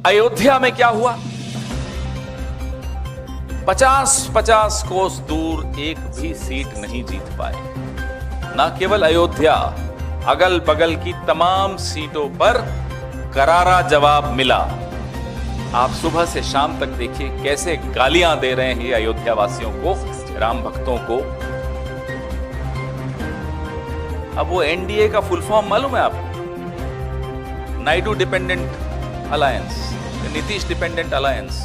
अयोध्या में क्या हुआ? 50-50 कोस दूर एक भी सीट नहीं जीत पाए। न केवल अयोध्या, अगल बगल की तमाम सीटों पर करारा जवाब मिला। आप सुबह से शाम तक देखिए कैसे गालियां दे रहे हैं ये अयोध्या वासियों को, राम भक्तों को। अब वो एनडीए का फुल फॉर्म मालूम है आपको? Naidu dependent alliance, Nitish dependent alliance.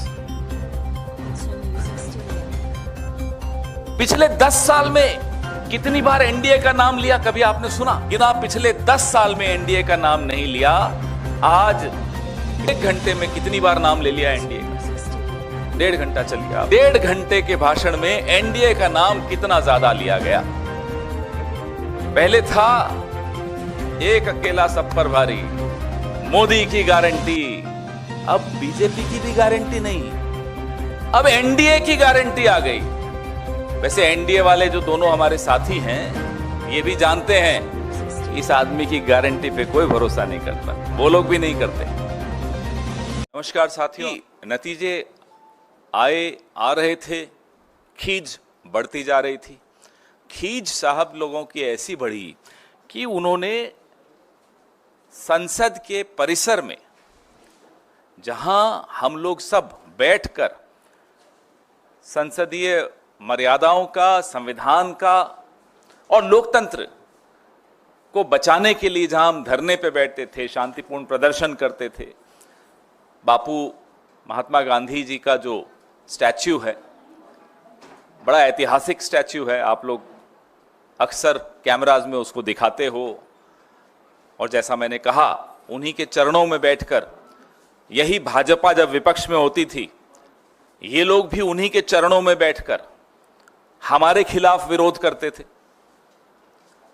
पिछले 10 साल में कितनी बार एनडीए का नाम लिया, कभी आपने सुना? कि आप पिछले 10 साल में एनडीए का नाम नहीं लिया। आज 1 घंटे में कितनी बार नाम ले लिया एनडीए का? 1.5 घंटा चल गया। 1.5 घंटे के भाषण में एनडीए का नाम कितना ज्यादा लिया गया। पहले था एक अकेला सब पर भारी, मोदी की गारंटी। अब बीजेपी की भी गारंटी नहीं, अब एनडीए की गारंटी आ गई। वैसे एनडीए वाले जो दोनों हमारे साथी हैं, ये भी जानते हैं इस आदमी की गारंटी पे कोई भरोसा नहीं करता, वो लोग भी नहीं करते। नमस्कार साथियों, नतीजे आ रहे थे, खींच बढ़ती जा रही थी। खींच साहब लोगों की ऐसी बढ़ी कि उन्होंने संसद के परिसर में, जहां हम लोग सब बैठकर संसदीय मर्यादाओं का, संविधान का और लोकतंत्र को बचाने के लिए जहां हम धरने पे बैठते थे, शांतिपूर्ण प्रदर्शन करते थे, बापू महात्मा गांधी जी का जो स्टैच्यू है, बड़ा ऐतिहासिक स्टैच्यू है, आप लोग अक्सर कैमराज में उसको दिखाते हो। और जैसा मैंने कहा, उन्हीं के चरणों में बैठकर, यही भाजपा जब विपक्ष में होती थी, ये लोग भी उन्हीं के चरणों में बैठकर हमारे खिलाफ विरोध करते थे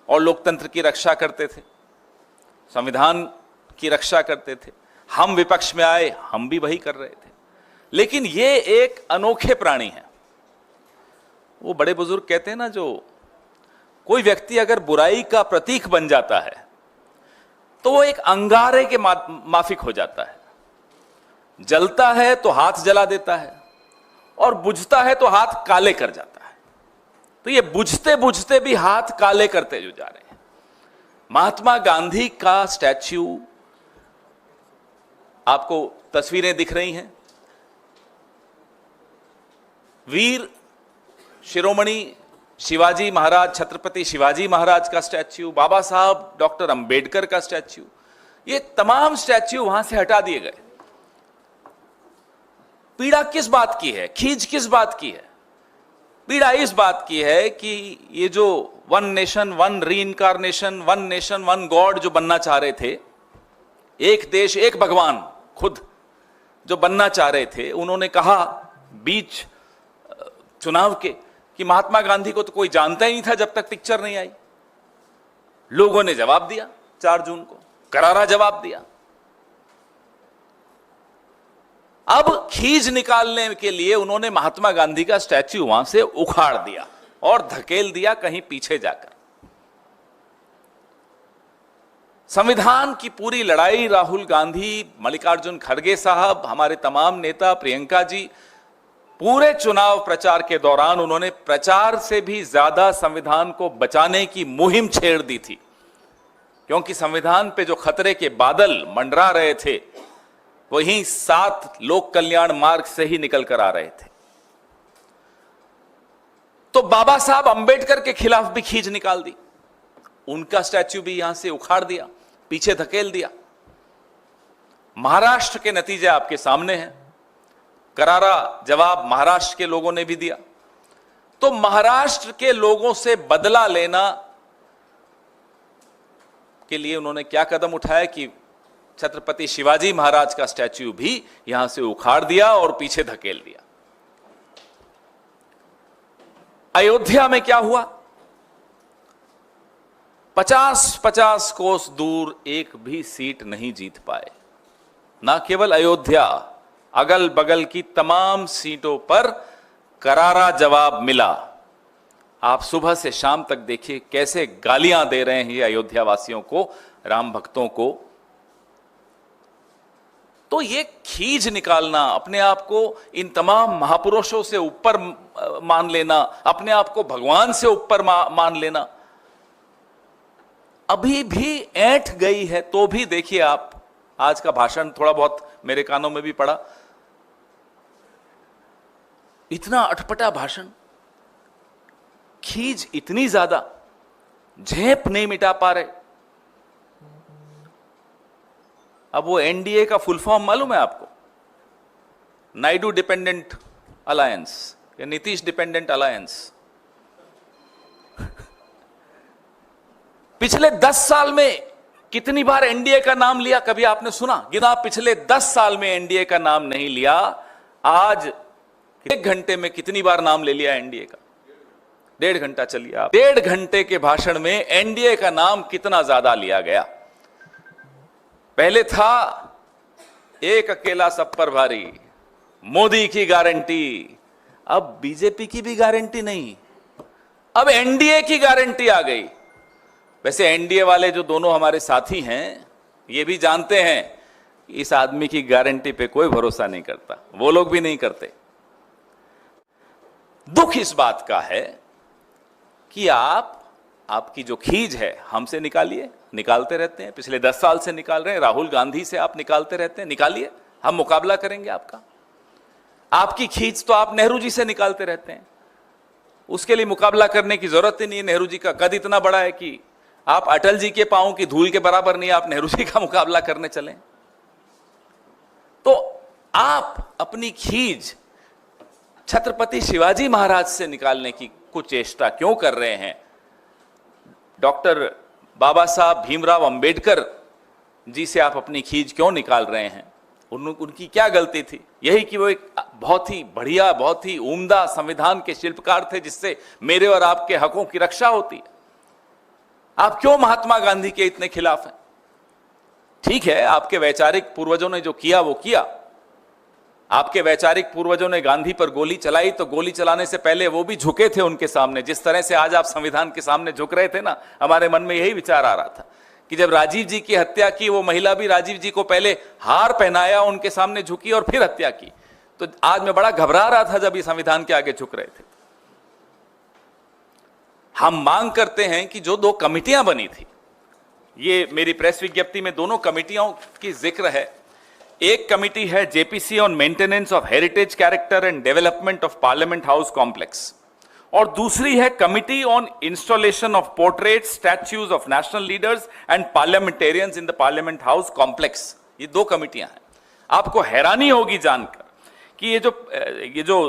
और लोकतंत्र की रक्षा करते थे, संविधान की रक्षा करते थे। हम विपक्ष में आए, हम भी वही कर रहे थे। लेकिन ये एक अनोखे प्राणी हैं। वो बड़े बुजुर्ग कहते हैं ना, जो कोई व्यक्ति अगर बुराई का प्रतीक बन जाता है तो वो एक अंगारे के माफिक हो जाता है। जलता है तो हाथ जला देता है और बुझता है तो हाथ काले कर जाता है। तो ये बुझते बुझते भी हाथ काले करते जो जा रहे हैं। महात्मा गांधी का स्टैच्यू, आपको तस्वीरें दिख रही हैं, वीर शिरोमणि शिवाजी महाराज, छत्रपति शिवाजी महाराज का स्टैच्यू, बाबा साहब डॉक्टर अंबेडकर का स्टैच्यू, ये तमाम स्टैच्यू वहां से हटा दिए गए। पीड़ा किस बात की है, खींच किस बात की है? पीड़ा इस बात की है कि ये जो one nation one reincarnation, one nation one god जो बनना चाह रहे थे, एक देश एक भगवान खुद जो बनना चाह रहे थे, उन्होंने कहा बीच चुनाव के कि महात्मा गांधी को तो कोई जानता ही नहीं था जब तक पिक्चर नहीं आई। लोगों ने जवाब दिया, 4 जून को करारा जवाब दिया। अब खींच निकालने के लिए उन्होंने महात्मा गांधी का स्टैच्यू वहां से उखाड़ दिया और धकेल दिया कहीं पीछे जाकर। संविधान की पूरी लड़ाई राहुल गांधी, मल्लिकार्जुन खड़गे साहब, हमारे तमाम नेता, प्रियंका जी, पूरे चुनाव प्रचार के दौरान उन्होंने प्रचार से भी ज्यादा संविधान को बचाने की मुहिम छेड़ दी थी। क्योंकि संविधान पे जो खतरे के बादल मंडरा रहे थे, वहीं 7 लोक कल्याण मार्ग से ही निकल कर आ रहे थे। तो बाबा साहब अंबेडकर के खिलाफ भी खींच निकाल दी, उनका स्टैच्यू भी यहां से उखाड़ दिया, पीछे धकेल दिया। महाराष्ट्र के नतीजे आपके सामने हैं। करारा जवाब महाराष्ट्र के लोगों ने भी दिया। तो महाराष्ट्र के लोगों से बदला लेना के लिए उन्होंने क्या कदम उठाया कि छत्रपति शिवाजी महाराज का स्टैच्यू भी यहां से उखाड़ दिया और पीछे धकेल दिया। अयोध्या में क्या हुआ? 50-50 कोस दूर एक भी सीट नहीं जीत पाए। ना केवल अयोध्या, अगल बगल की तमाम सीटों पर करारा जवाब मिला। आप सुबह से शाम तक देखिए कैसे गालियां दे रहे हैं ये अयोध्या वासियों को, राम भक्तों को। तो ये खींच निकालना, अपने आप को इन तमाम महापुरुषों से ऊपर मान लेना, अपने आप को भगवान से ऊपर मान लेना, अभी भी ऐंठ गई है। तो भी देखिए आप, आज का भाषण थोड़ा बहुत मेरे कानों में भी पड़ा, इतना अटपटा भाषण, खींच इतनी ज्यादा, झेप नहीं मिटा पा रहे। अब वो एनडीए का फुल फॉर्म मालूम है आपको? नायडू डिपेंडेंट अलायंस या नीतीश डिपेंडेंट अलायंस। पिछले 10 साल में कितनी बार एनडीए का नाम लिया, कभी आपने सुना? गिना, पिछले 10 साल में एनडीए का नाम नहीं लिया। आज 1 घंटे में कितनी बार नाम ले लिया एनडीए का? 1.5 घंटा चलिए आप, 1.5 घंटे के भाषण में एनडीए का नाम कितना ज्यादा लिया गया। पहले था एक अकेला सब पर भारी, मोदी की गारंटी, अब बीजेपी की भी गारंटी नहीं, अब एनडीए की गारंटी आ गई। वैसे एनडीए वाले जो दोनों हमारे साथी हैं, ये भी जानते हैं इस आदमी की गारंटी पे कोई भरोसा नहीं करता, वो लोग भी नहीं करते। दुख इस बात का है कि आपकी जो खींच है हमसे निकालिए, निकालते रहते हैं, पिछले 10 साल से निकाल रहे हैं, राहुल गांधी से आप निकालते रहते हैं, निकालिए, हम मुकाबला करेंगे आपका। आपकी खींच तो आप नेहरू जी से निकालते रहते हैं, उसके लिए मुकाबला करने की जरूरत ही नहीं है। नेहरू जी का कद इतना बड़ा है कि आप अटल जी के पांव की धूल के बराबर नहीं, आप नेहरू जी का मुकाबला करने चले। तो आप अपनी खींच छत्रपति शिवाजी महाराज से निकालने की कुछ चेष्टा क्यों कर रहे हैं? डॉक्टर बाबा साहब भीमराव अंबेडकर जी से आप अपनी खींच क्यों निकाल रहे हैं? उनकी क्या गलती थी? यही कि वो एक बहुत ही बढ़िया, बहुत ही उम्दा संविधान के शिल्पकार थे, जिससे मेरे और आपके हकों की रक्षा होती है। आप क्यों महात्मा गांधी के इतने खिलाफ हैं? ठीक है, आपके वैचारिक पूर्वजों ने जो किया वो किया, आपके वैचारिक पूर्वजों ने गांधी पर गोली चलाई, तो गोली चलाने से पहले वो भी झुके थे उनके सामने। जिस तरह से आज आप संविधान के सामने झुक रहे थे ना, हमारे मन में यही विचार आ रहा था कि जब राजीव जी की हत्या की, वो महिला भी राजीव जी को पहले हार पहनाया, उनके सामने झुकी और फिर हत्या की। तो आज मैं बड़ा घबरा रहा था जब ये संविधान के आगे झुक रहे थे। हम मांग करते हैं कि जो 2 कमिटियां बनी थी, ये मेरी प्रेस विज्ञप्ति में दोनों कमिटियों की जिक्र है। एक कमिटी है JPC on maintenance of heritage character and development of parliament house complex, और दूसरी है committee on installation of portrait statues of national leaders and parliamentarians in the parliament house complex. ये 2 कमिटियां हैं। आपको हैरानी होगी जानकर कि ये जो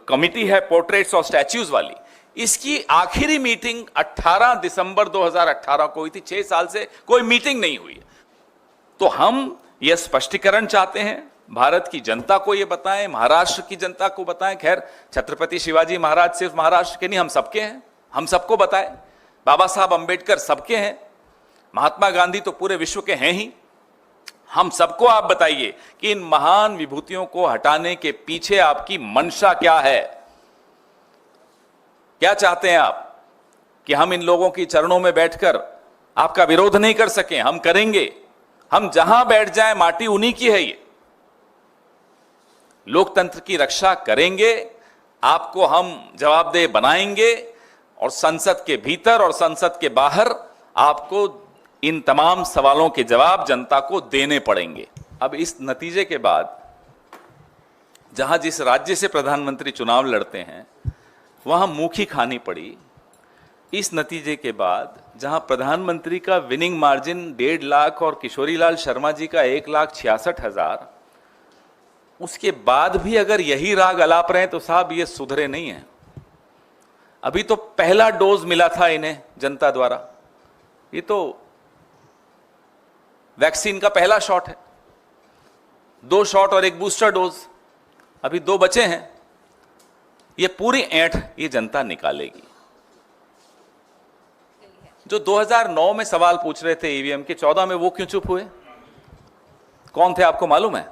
कमिटी है पोर्ट्रेट्स और स्टैच्यूज वाली, इसकी आखिरी मीटिंग 18 दिसंबर 2018 को हुई थी। 6 साल से कोई मीटिंग नहीं हुई। तो हम यह स्पष्टीकरण चाहते हैं, भारत की जनता को यह बताएं, महाराष्ट्र की जनता को बताएं। खैर, छत्रपति शिवाजी महाराज सिर्फ महाराष्ट्र के नहीं, हम सबके हैं, हम सबको बताएं। बाबा साहब अंबेडकर सबके हैं, महात्मा गांधी तो पूरे विश्व के हैं ही। हम सबको आप बताइए कि इन महान विभूतियों को हटाने के पीछे आपकी मंशा क्या है? क्या चाहते हैं आप? कि हम इन लोगों की चरणों में बैठकर आपका विरोध नहीं कर सकें? हम करेंगे। हम जहां बैठ जाएं, माटी उन्हीं की है। ये लोकतंत्र की रक्षा करेंगे, आपको हम जवाबदेह बनाएंगे, और संसद के भीतर और संसद के बाहर आपको इन तमाम सवालों के जवाब जनता को देने पड़ेंगे। अब इस नतीजे के बाद, जहां जिस राज्य से प्रधानमंत्री चुनाव लड़ते हैं वहां मुखी खानी पड़ी। इस नतीजे के बाद जहां प्रधानमंत्री का विनिंग मार्जिन 1.5 लाख और किशोरीलाल शर्मा जी का 1,66,000, उसके बाद भी अगर यही राग अलाप रहे तो साहब ये सुधरे नहीं है। अभी तो पहला डोज मिला था इन्हें जनता द्वारा, ये तो वैक्सीन का पहला शॉट है, 2 शॉट और 1 बूस्टर डोज, अभी 2 बचे हैं। ये पूरी ऐंठ ये जनता निकालेगी। जो 2009 में सवाल पूछ रहे थे ईवीएम के, 14 में वो क्यों चुप हुए? कौन थे आपको मालूम है?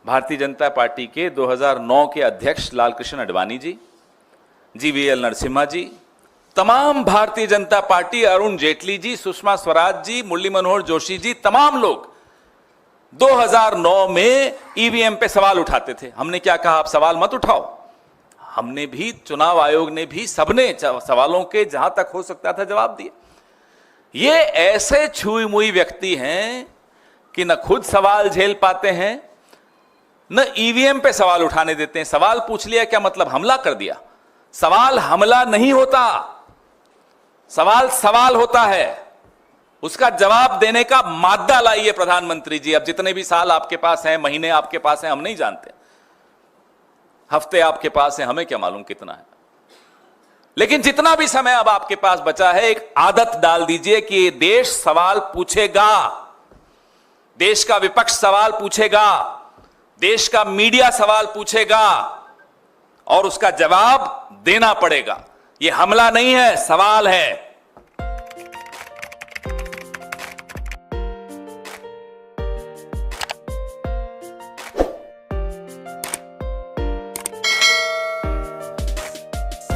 भारतीय जनता पार्टी के 2009 के अध्यक्ष लालकृष्ण आडवाणी जी, जीवीएल नरसिम्हा जी, तमाम भारतीय जनता पार्टी, अरुण जेटली जी, सुषमा स्वराज जी, मुरली मनोहर जोशी जी, तमाम लोग 2009 में ईवीएम पे सवाल उठाते थे, हमने क्या कहा, आप सवाल मत उठाओ। हमने भी, चुनाव आयोग ने भी, सबने सवालों के जहां तक हो सकता था जवाब दिए। ये ऐसे छुई मुई व्यक्ति हैं कि न खुद सवाल झेल पाते हैं, न ईवीएम पे सवाल उठाने देते हैं। सवाल पूछ लिया क्या मतलब हमला कर दिया? सवाल हमला नहीं होता, सवाल सवाल होता है। उसका जवाब देने का मादा लाइए प्रधानमंत्री जी। अब जितने भी साल आपके पास हैं, महीने आपके पास हैं, हम नहीं जानते, हफ्ते आपके पास हैं, हमें क्या मालूम कितना है, लेकिन जितना भी समय अब आपके पास बचा है, एक आदत डाल दीजिए कि ये देश सवाल पूछेगा, देश का विपक्ष सवाल पूछेगा, देश का मीडिया सवाल पूछेगा और उसका जवाब देना पड़ेगा। ये हमला नहीं है, सवाल है।